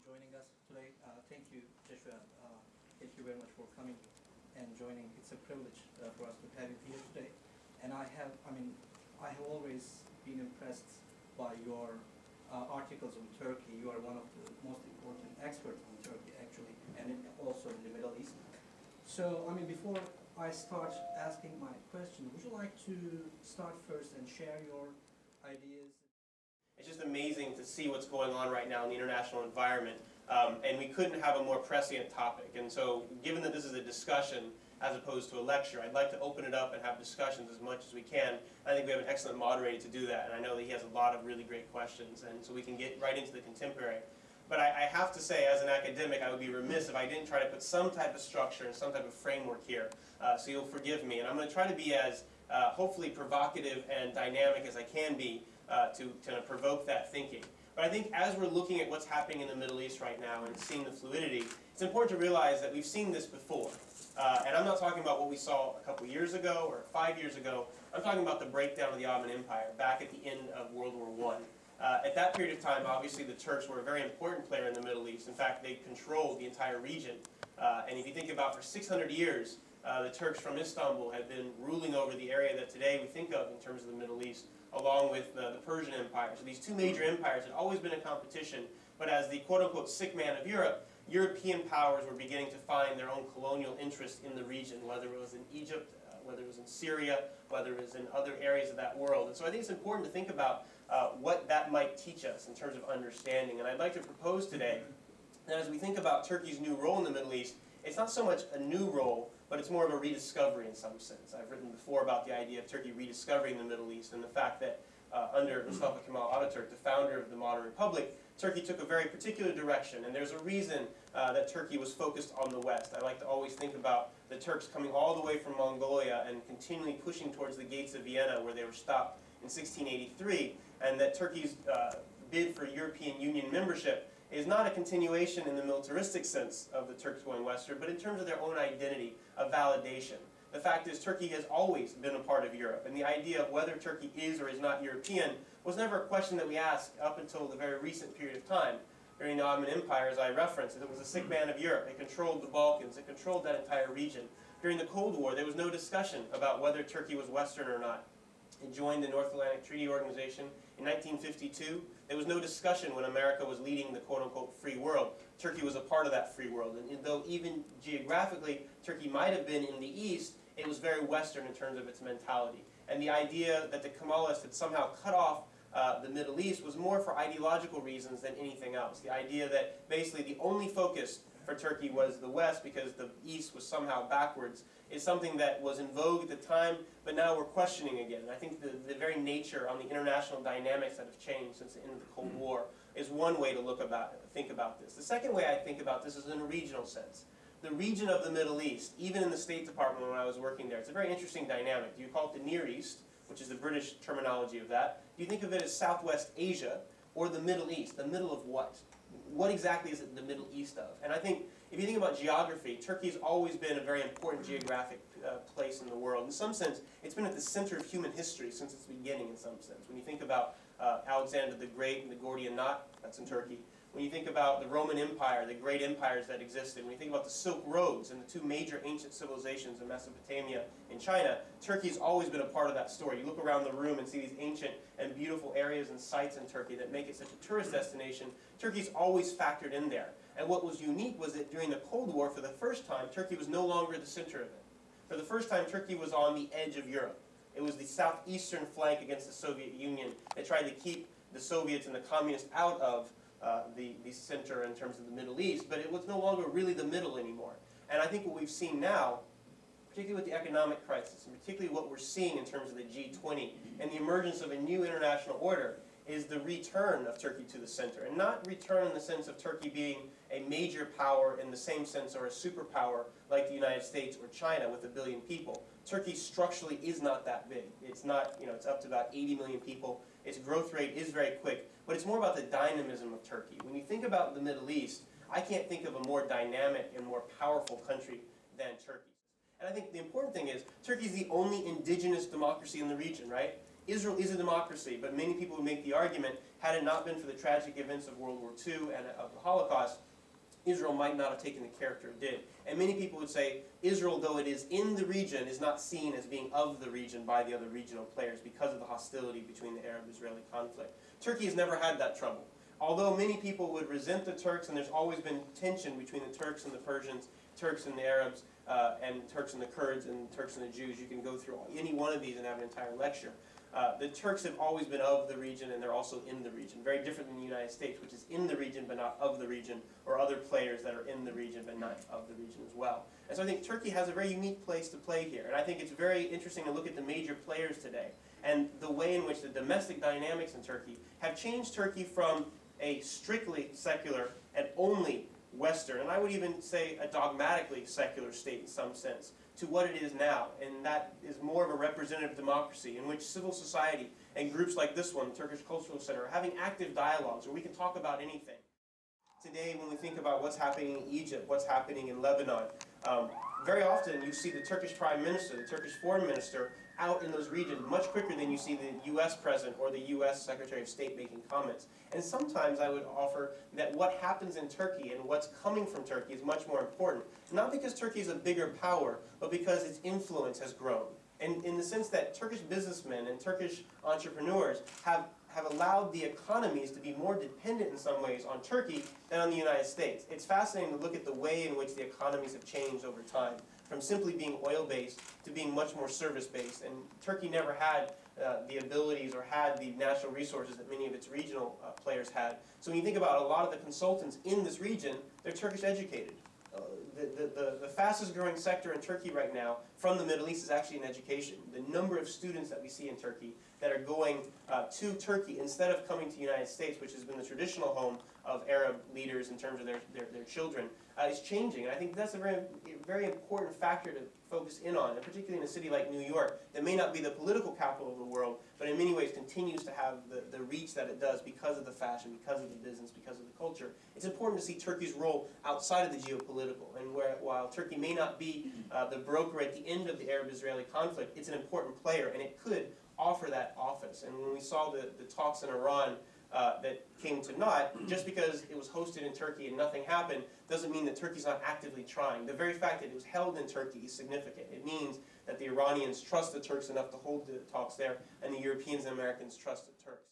joining us today. Thank you, Joshua. Thank you very much for coming and joining. It's a privilege for us to have you here today. And I have always been impressed by your articles on Turkey. You are one of the most important experts on Turkey, actually, and also in the Middle East. So, before I start asking my question, would you like to start first and share your ideas? It's just amazing to see what's going on right now in the international environment, and we couldn't have a more prescient topic. And so, given that this is a discussion as opposed to a lecture, I'd like to open it up and have discussions as much as we can. I think we have an excellent moderator to do that, and I know that he has a lot of really great questions, and so we can get right into the contemporary. But I have to say, as an academic, I would be remiss if I didn't try to put some type of structure and some type of framework here, so you'll forgive me. And I'm going to try to be as hopefully provocative and dynamic as I can be to kind of provoke that thinking. But I think as we're looking at what's happening in the Middle East right now and seeing the fluidity, it's important to realize that we've seen this before. And I'm not talking about what we saw a couple years ago or 5 years ago. I'm talking about the breakdown of the Ottoman Empire back at the end of World War I. At that period of time, obviously, the Turks were a very important player in the Middle East. In fact, they controlled the entire region. And if you think about for 600 years, the Turks from Istanbul had been ruling over the area that today we think of in terms of the Middle East, along with the Persian Empire. So these two major empires had always been in competition, but as the quote-unquote sick man of Europe, European powers were beginning to find their own colonial interest in the region, whether it was in Egypt, whether it was in Syria, whether it was in other areas of that world. And so I think it's important to think about what that might teach us in terms of understanding. And I'd like to propose today that as we think about Turkey's new role in the Middle East, it's not so much a new role, but it's more of a rediscovery in some sense. I've written before about the idea of Turkey rediscovering the Middle East and the fact that under Mustafa Kemal Ataturk, the founder of the modern republic, Turkey took a very particular direction, and there's a reason that Turkey was focused on the West. I like to always think about the Turks coming all the way from Mongolia and continually pushing towards the gates of Vienna, where they were stopped in 1683, and that Turkey's bid for European Union membership is not a continuation in the militaristic sense of the Turks going westward, but in terms of their own identity, a validation. The fact is, Turkey has always been a part of Europe, and the idea of whether Turkey is or is not European was never a question that we asked up until the very recent period of time. During the Ottoman Empire, as I referenced, it was a sick man of Europe. It controlled the Balkans. It controlled that entire region. During the Cold War, there was no discussion about whether Turkey was Western or not. It joined the North Atlantic Treaty Organization in 1952. There was no discussion when America was leading the quote-unquote free world. Turkey was a part of that free world. And though even geographically Turkey might have been in the east, it was very Western in terms of its mentality. And the idea that the Kemalists had somehow cut off the Middle East was more for ideological reasons than anything else. The idea that basically the only focus for Turkey was the West because the East was somehow backwards is something that was in vogue at the time, but now we're questioning again. And I think the very nature on the international dynamics that have changed since the end of the Cold War is one way to think about this. The second way I think about this is in a regional sense. The region of the Middle East, even in the State Department when I was working there, it's a very interesting dynamic. Do you call it the Near East, which is the British terminology of that? Do you think of it as Southwest Asia or the Middle East? The middle of what? What exactly is it the Middle East of? And I think if you think about geography, Turkey's always been a very important geographic place in the world. In some sense, it's been at the center of human history since its beginning in some sense. When you think about Alexander the Great and the Gordian Knot, that's in Turkey. When you think about the Roman Empire, the great empires that existed, when you think about the Silk Roads and the two major ancient civilizations in Mesopotamia and China, Turkey's always been a part of that story. You look around the room and see these ancient and beautiful areas and sites in Turkey that make it such a tourist destination. Turkey's always factored in there. And what was unique was that during the Cold War, for the first time, Turkey was no longer the center of it. For the first time, Turkey was on the edge of Europe. It was the southeastern flank against the Soviet Union that tried to keep the Soviets and the communists out of the center in terms of the Middle East, but it was no longer really the middle anymore. And I think what we've seen now, particularly with the economic crisis, and particularly what we're seeing in terms of the G20 and the emergence of a new international order, is the return of Turkey to the center. And not return in the sense of Turkey being a major power in the same sense or a superpower like the United States or China with 1 billion people. Turkey structurally is not that big. It's not, it's up to about 80 million people. Its growth rate is very quick, but it's more about the dynamism of Turkey. When you think about the Middle East, I can't think of a more dynamic and more powerful country than Turkey. And I think the important thing is, Turkey is the only indigenous democracy in the region, right? Israel is a democracy, but many people would make the argument, had it not been for the tragic events of World War II and of the Holocaust, Israel might not have taken the character it did. And many people would say, Israel, though it is in the region, is not seen as being of the region by the other regional players because of the hostility between the Arab-Israeli conflict. Turkey has never had that trouble. Although many people would resent the Turks, and there's always been tension between the Turks and the Persians, Turks and the Arabs, and Turks and the Kurds, and Turks and the Jews. You can go through any one of these and have an entire lecture. The Turks have always been of the region, and they're also in the region. Very different than the United States, which is in the region but not of the region, or other players that are in the region but not of the region as well. And so I think Turkey has a very unique place to play here. And I think it's very interesting to look at the major players today and the way in which the domestic dynamics in Turkey have changed Turkey from a strictly secular and only Western, and I would even say a dogmatically secular state in some sense, to what it is now. And that is more of a representative democracy in which civil society and groups like this one, the Turkish Cultural Center, are having active dialogues where we can talk about anything. Today, when we think about what's happening in Egypt, what's happening in Lebanon, very often you see the Turkish Prime Minister, the Turkish Foreign Minister, out in those regions much quicker than you see the U.S. President or the U.S. Secretary of State making comments. And sometimes I would offer that what happens in Turkey and what's coming from Turkey is much more important, not because Turkey is a bigger power, but because its influence has grown. And in the sense that Turkish businessmen and Turkish entrepreneurs have allowed the economies to be more dependent in some ways on Turkey than on the United States. It's fascinating to look at the way in which the economies have changed over time, from simply being oil-based to being much more service-based. And Turkey never had the abilities or had the natural resources that many of its regional players had. So when you think about a lot of the consultants in this region, they're Turkish educated. The fastest growing sector in Turkey right now from the Middle East is actually in education. The number of students that we see in Turkey that are going to Turkey instead of coming to the United States, which has been the traditional home of Arab leaders in terms of their children, is changing. And I think that's a very, very important factor to focus in on, and particularly in a city like New York that may not be the political capital of the world, but in many ways continues to have the reach that it does because of the fashion, because of the business, because of the culture. It's important to see Turkey's role outside of the geopolitical, and while Turkey may not be the broker at the end of the Arab-Israeli conflict, it's an important player, and it could offer that office. And when we saw the talks in Iran that came to naught, just because it was hosted in Turkey and nothing happened, doesn't mean that Turkey's not actively trying. The very fact that it was held in Turkey is significant. It means that the Iranians trust the Turks enough to hold the talks there, and the Europeans and Americans trust the Turks.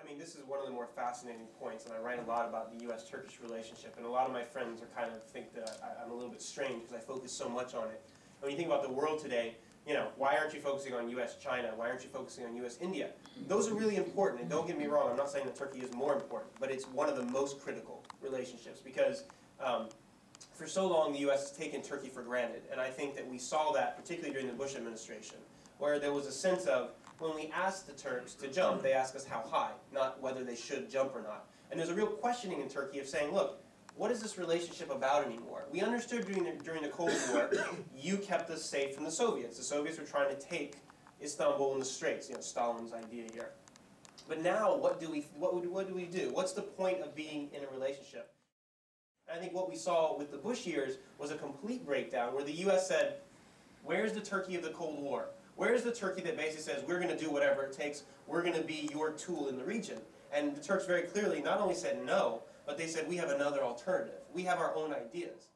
I mean, this is one of the more fascinating points, and I write a lot about the U.S.-Turkish relationship, and a lot of my friends are kind of think that I'm a little bit strange because I focus so much on it. And when you think about the world today, you know, why aren't you focusing on U.S.-China? Why aren't you focusing on U.S.-India? Those are really important, and don't get me wrong, I'm not saying that Turkey is more important, but it's one of the most critical relationships because for so long the U.S. has taken Turkey for granted, and I think that we saw that particularly during the Bush administration, where there was a sense of, when we asked the Turks to jump, they asked us how high, not whether they should jump or not. And there's a real questioning in Turkey of saying, look, what is this relationship about anymore? We understood during the Cold War, you kept us safe from the Soviets. The Soviets were trying to take Istanbul and the Straits, you know, Stalin's idea here. But now, what do we do? What's the point of being in a relationship? And I think what we saw with the Bush years was a complete breakdown where the U.S. said, where's the Turkey of the Cold War? Where's the Turkey that basically says, we're going to do whatever it takes, we're going to be your tool in the region? And the Turks very clearly not only said no, but they said, we have another alternative. We have our own ideas.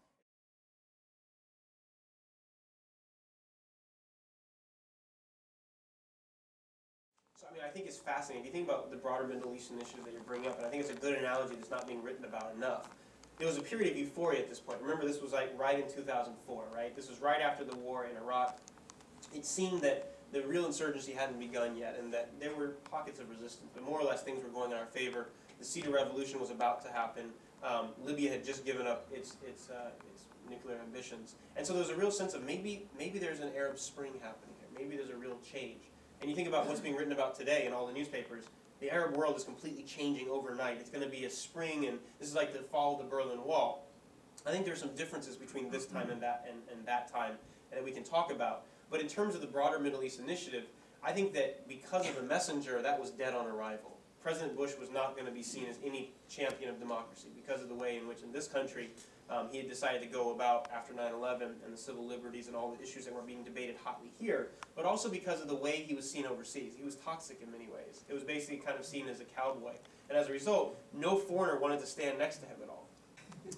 So, I mean, I think it's fascinating. If you think about the broader Middle East initiative that you're bringing up, and I think it's a good analogy that's not being written about enough. There was a period of euphoria at this point. Remember, this was like right in 2004, right? This was right after the war in Iraq. It seemed that the real insurgency hadn't begun yet, and that there were pockets of resistance, but more or less things were going in our favor. The Cedar Revolution was about to happen. Libya had just given up its nuclear ambitions, and so there was a real sense of maybe there's an Arab Spring happening here. Maybe there's a real change. And you think about what's being written about today in all the newspapers. The Arab world is completely changing overnight. It's going to be a spring, and this is like the fall of the Berlin Wall. I think there's some differences between this time and that time that we can talk about. But in terms of the broader Middle East initiative, I think that because of the messenger, that was dead on arrival. President Bush was not going to be seen as any champion of democracy because of the way in which in this country he had decided to go about after 9/11 and the civil liberties and all the issues that were being debated hotly here, but also because of the way he was seen overseas. He was toxic in many ways. It was basically kind of seen as a cowboy. And as a result, no foreigner wanted to stand next to him at all.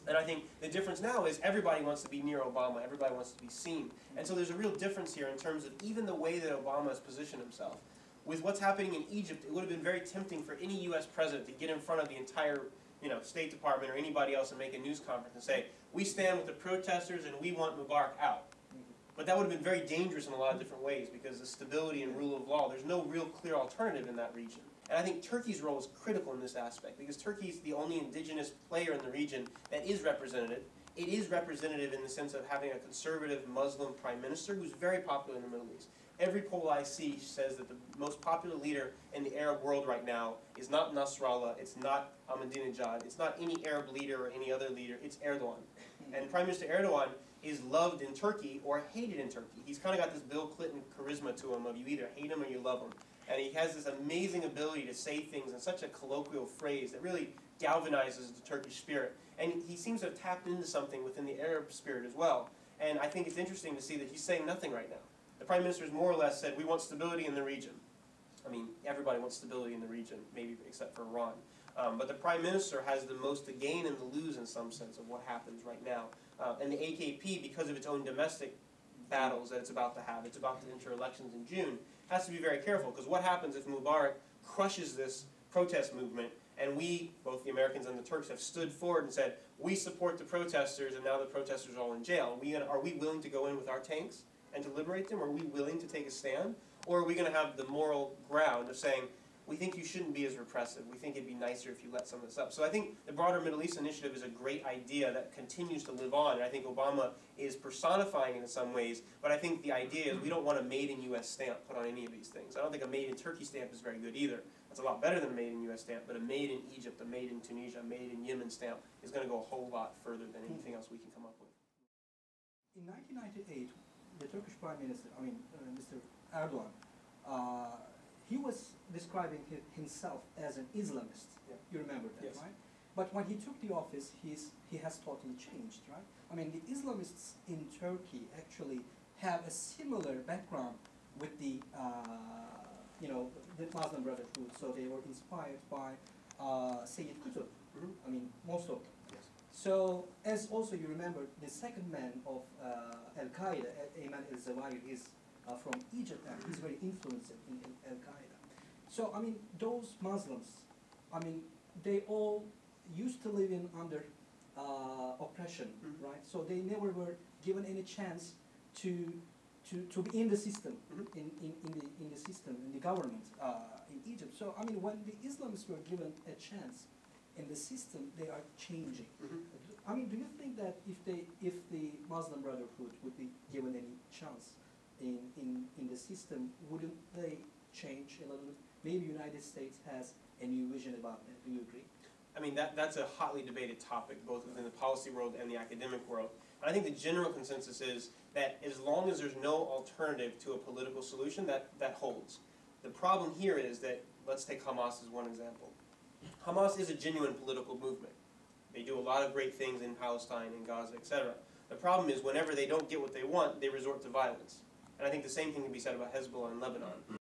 And I think the difference now is everybody wants to be near Obama, everybody wants to be seen. And so there's a real difference here in terms of even the way that Obama has positioned himself. With what's happening in Egypt, it would have been very tempting for any U.S. president to get in front of the entire State Department or anybody else and make a news conference and say, we stand with the protesters and we want Mubarak out. But that would have been very dangerous in a lot of different ways because the stability and rule of law, there's no real clear alternative in that region. And I think Turkey's role is critical in this aspect because Turkey is the only indigenous player in the region that is representative. It is representative in the sense of having a conservative Muslim prime minister who's very popular in the Middle East. Every poll I see says that the most popular leader in the Arab world right now is not Nasrallah, it's not Ahmadinejad, it's not any Arab leader or any other leader, it's Erdogan. And Prime Minister Erdogan is loved in Turkey or hated in Turkey. He's kind of got this Bill Clinton charisma to him of you either hate him or you love him. And he has this amazing ability to say things in such a colloquial phrase that really galvanizes the Turkish spirit. And he seems to have tapped into something within the Arab spirit as well. And I think it's interesting to see that he's saying nothing right now. The Prime Minister has more or less said, we want stability in the region. I mean, everybody wants stability in the region, maybe except for Iran. But the Prime Minister has the most to gain and to lose in some sense of what happens right now. And the AKP, because of its own domestic battles that it's about to have, it's about to enter elections in June, has to be very careful. Because what happens if Mubarak crushes this protest movement and we, both the Americans and the Turks, have stood forward and said, we support the protesters and now the protesters are all in jail. Are we willing to go in with our tanks and to liberate them? Are we willing to take a stand? Or are we going to have the moral ground of saying, we think you shouldn't be as repressive. We think it'd be nicer if you let some of this up. So I think the broader Middle East initiative is a great idea that continues to live on. And I think Obama is personifying it in some ways. But I think the idea is we don't want a made in U.S. stamp put on any of these things. I don't think a made in Turkey stamp is very good either. That's a lot better than a made in U.S. stamp. But a made in Egypt, a made in Tunisia, a made in Yemen stamp is going to go a whole lot further than anything else we can come up with. In 1998, the Turkish Prime Minister, Mr. Erdogan, he was describing himself as an Islamist. Yeah. You remember that, Yes. right? But when he took the office, he has totally changed, right? I mean, the Islamists in Turkey actually have a similar background with the Muslim Brotherhood. So they were inspired by Sayyid Qutb. Mm-hmm. I mean, most of them. Yes. So, as also you remember, the second man of Al-Qaeda, Ayman al-Zawahiri, is from Egypt, and he's very influential in Al-Qaeda. So, I mean, those Muslims, I mean, they all used to live in under oppression, Mm-hmm. right? So they never were given any chance to be in the system, Mm-hmm. in the system, in the government in Egypt. So, I mean, when the Islamists were given a chance in the system, they are changing. Mm-hmm. I mean, do you think that if the Muslim Brotherhood would be given any chance in the system, wouldn't they change a little bit? Maybe United States has a new vision about that. Do you agree? I mean, that's a hotly debated topic, both within the policy world and the academic world. And I think the general consensus is that as long as there's no alternative to a political solution, that holds. The problem here is that, let's take Hamas as one example. Hamas is a genuine political movement. They do a lot of great things in Palestine, in Gaza, etc. The problem is whenever they don't get what they want, they resort to violence. And I think the same thing can be said about Hezbollah in Lebanon.